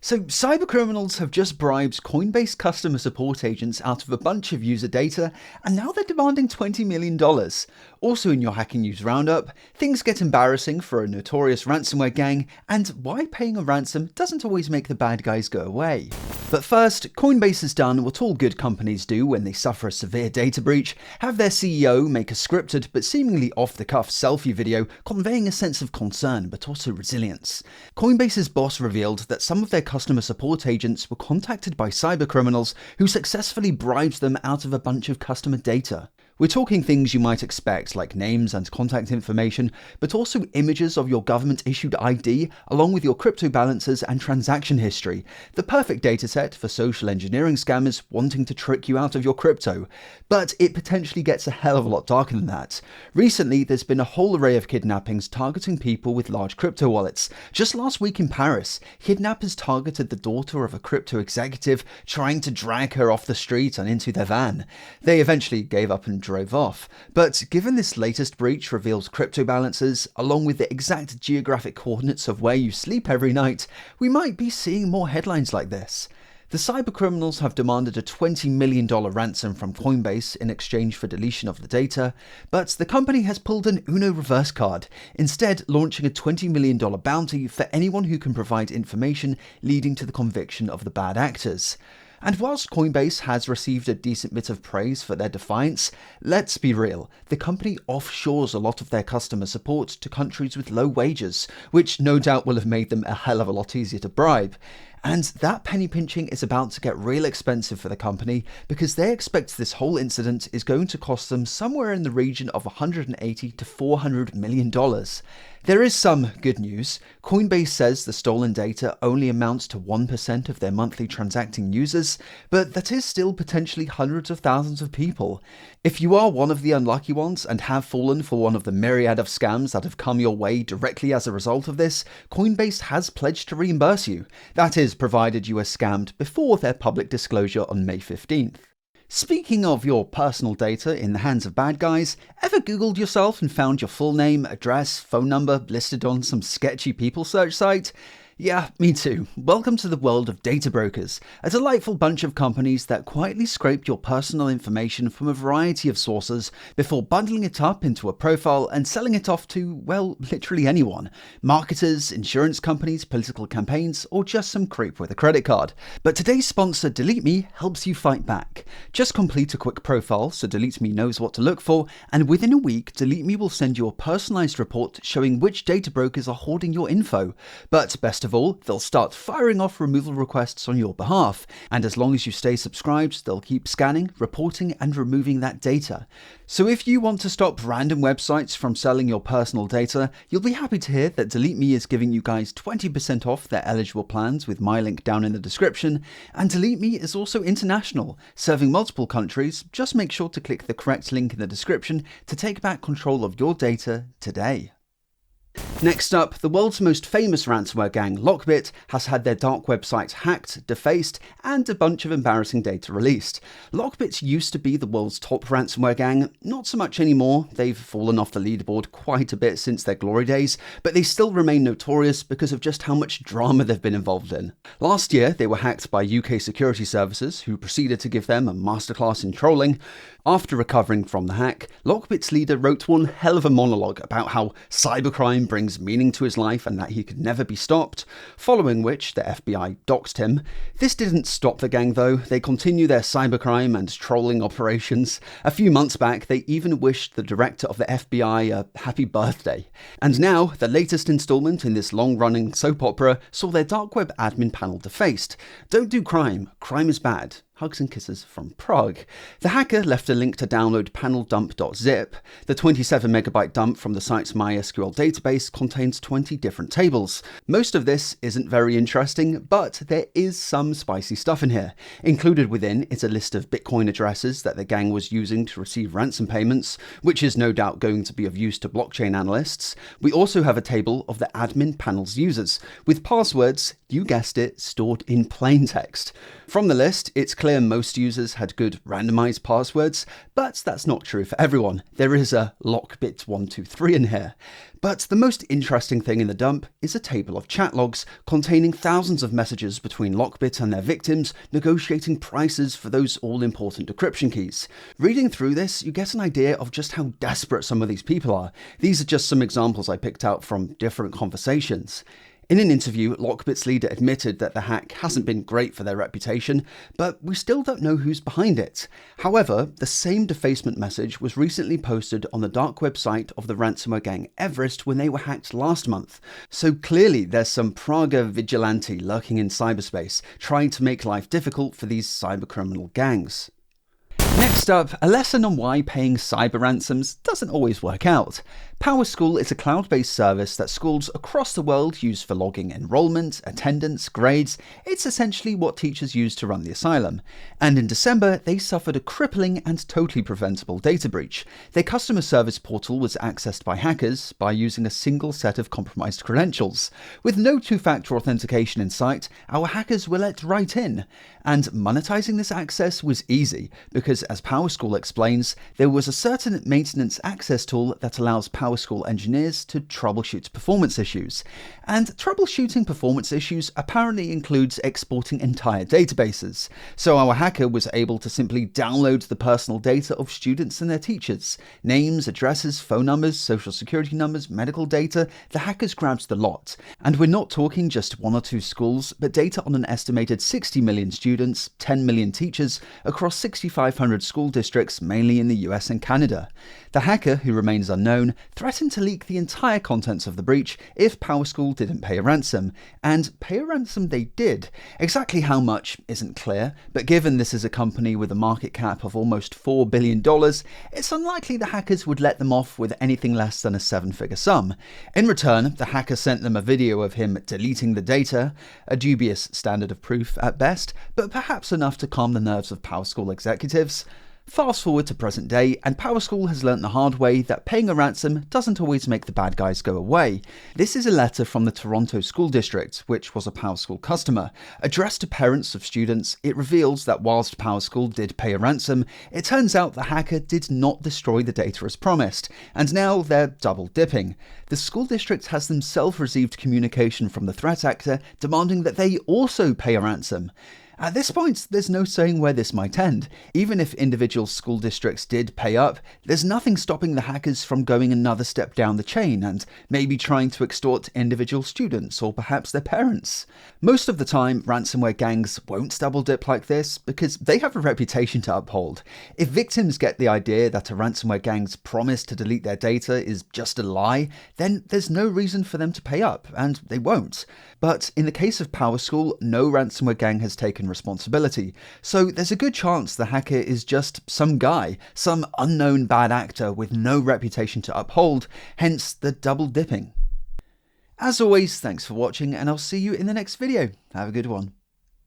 So, cybercriminals have just bribed Coinbase customer support agents out of a bunch of user data, and now they're demanding $20 million. Also in your hacking news roundup, things get embarrassing for a notorious ransomware gang, and why paying a ransom doesn't always make the bad guys go away. But first, Coinbase has done what all good companies do when they suffer a severe data breach, have their CEO make a scripted but seemingly off-the-cuff selfie video conveying a sense of concern but also resilience. Coinbase's boss revealed that some of their customer support agents were contacted by cybercriminals who successfully bribed them out of a bunch of customer data. We're talking things you might expect, like names and contact information, but also images of your government-issued ID, along with your crypto balances and transaction history. The perfect dataset for social engineering scammers wanting to trick you out of your crypto. But it potentially gets a hell of a lot darker than that. Recently, there's been a whole array of kidnappings targeting people with large crypto wallets. Just last week in Paris, kidnappers targeted the daughter of a crypto executive, trying to drag her off the street and into their van. They eventually gave up and drove off. But given this latest breach reveals crypto balances, along with the exact geographic coordinates of where you sleep every night, we might be seeing more headlines like this. The cybercriminals have demanded a $20 million ransom from Coinbase in exchange for deletion of the data, but the company has pulled an Uno reverse card, instead launching a $20 million bounty for anyone who can provide information leading to the conviction of the bad actors. And whilst Coinbase has received a decent bit of praise for their defiance, let's be real, the company offshores a lot of their customer support to countries with low wages, which no doubt will have made them a hell of a lot easier to bribe. And that penny pinching is about to get real expensive for the company because they expect this whole incident is going to cost them somewhere in the region of $180 to $400 million. There is some good news. Coinbase says the stolen data only amounts to 1% of their monthly transacting users, but that is still potentially hundreds of thousands of people. If you are one of the unlucky ones and have fallen for one of the myriad of scams that have come your way directly as a result of this, Coinbase has pledged to reimburse you. That is, provided you are scammed before their public disclosure on May 15th. Speaking of your personal data in the hands of bad guys, ever Googled yourself and found your full name, address, phone number listed on some sketchy people search site? Yeah, me too. Welcome to the world of data brokers, a delightful bunch of companies that quietly scrape your personal information from a variety of sources before bundling it up into a profile and selling it off to, well, literally anyone. Marketers, insurance companies, political campaigns, or just some creep with a credit card. But today's sponsor, DeleteMe, helps you fight back. Just complete a quick profile so DeleteMe knows what to look for, and within a week, DeleteMe will send you a personalized report showing which data brokers are hoarding your info. But best of all, they'll start firing off removal requests on your behalf, and as long as you stay subscribed, they'll keep scanning, reporting, and removing that data. So if you want to stop random websites from selling your personal data, you'll be happy to hear that DeleteMe is giving you guys 20% off their eligible plans with my link down in the description, and DeleteMe is also international, serving multiple countries. Just make sure to click the correct link in the description to take back control of your data today. Next up, the world's most famous ransomware gang, Lockbit, has had their dark websites hacked, defaced, and a bunch of embarrassing data released. Lockbit used to be the world's top ransomware gang, not so much anymore. They've fallen off the leaderboard quite a bit since their glory days, but they still remain notorious because of just how much drama they've been involved in. Last year, they were hacked by UK security services, who proceeded to give them a masterclass in trolling. After recovering from the hack, Lockbit's leader wrote one hell of a monologue about how cybercrime brings meaning to his life and that he could never be stopped, following which the FBI doxed him. This didn't stop the gang though. They continue their cybercrime and trolling operations. A few months back, they even wished the director of the FBI a happy birthday. And now, the latest installment in this long-running soap opera saw their dark web admin panel defaced. Don't do crime. Crime is bad. Hugs and kisses from Prague. The hacker left a link to download paneldump.zip. The 27 megabyte dump from the site's MySQL database contains 20 different tables. Most of this isn't very interesting, but there is some spicy stuff in here. Included within is a list of Bitcoin addresses that the gang was using to receive ransom payments, which is no doubt going to be of use to blockchain analysts. We also have a table of the admin panel's users, with passwords you guessed it, stored in plain text. From the list, it's clear most users had good randomized passwords, but that's not true for everyone. There is a Lockbit123 in here. But the most interesting thing in the dump is a table of chat logs containing thousands of messages between Lockbit and their victims negotiating prices for those all-important decryption keys. Reading through this, you get an idea of just how desperate some of these people are. These are just some examples I picked out from different conversations. In an interview, Lockbit's leader admitted that the hack hasn't been great for their reputation, but we still don't know who's behind it. However, the same defacement message was recently posted on the dark website of the ransomware gang Everest when they were hacked last month. So clearly there's some Praga vigilante lurking in cyberspace, trying to make life difficult for these cybercriminal gangs. Next up, a lesson on why paying cyber ransoms doesn't always work out. PowerSchool is a cloud-based service that schools across the world use for logging enrollment, attendance, grades. It's essentially what teachers use to run the asylum. And in December, they suffered a crippling and totally preventable data breach. Their customer service portal was accessed by hackers by using a single set of compromised credentials. With no two-factor authentication in sight, our hackers were let right in. And monetizing this access was easy, because as PowerSchool explains, there was a certain maintenance access tool that allows PowerSchool engineers to troubleshoot performance issues. And troubleshooting performance issues apparently includes exporting entire databases. So our hacker was able to simply download the personal data of students and their teachers. Names, addresses, phone numbers, social security numbers, medical data. The hackers grabbed the lot. And we're not talking just one or two schools, but data on an estimated 60 million students, 10 million teachers across 6,500 school districts, mainly in the US and Canada. The hacker, who remains unknown, threatened to leak the entire contents of the breach if PowerSchool didn't pay a ransom. And pay a ransom they did. Exactly how much isn't clear, but given this is a company with a market cap of almost $4 billion, it's unlikely the hackers would let them off with anything less than a seven-figure sum. In return, the hacker sent them a video of him deleting the data, a dubious standard of proof at best, but perhaps enough to calm the nerves of PowerSchool executives. Fast forward to present day, and PowerSchool has learnt the hard way that paying a ransom doesn't always make the bad guys go away. This is a letter from the Toronto School District, which was a PowerSchool customer. Addressed to parents of students, it reveals that whilst PowerSchool did pay a ransom, it turns out the hacker did not destroy the data as promised, and now they're double dipping. The school district has themselves received communication from the threat actor demanding that they also pay a ransom. At this point, there's no saying where this might end. Even if individual school districts did pay up, there's nothing stopping the hackers from going another step down the chain and maybe trying to extort individual students or perhaps their parents. Most of the time, ransomware gangs won't double dip like this because they have a reputation to uphold. If victims get the idea that a ransomware gang's promise to delete their data is just a lie, then there's no reason for them to pay up, and they won't. But in the case of PowerSchool, no ransomware gang has taken responsibility, so there's a good chance the hacker is just some guy, some unknown bad actor with no reputation to uphold, hence the double dipping. As always, thanks for watching, and I'll see you in the next video. Have a good one.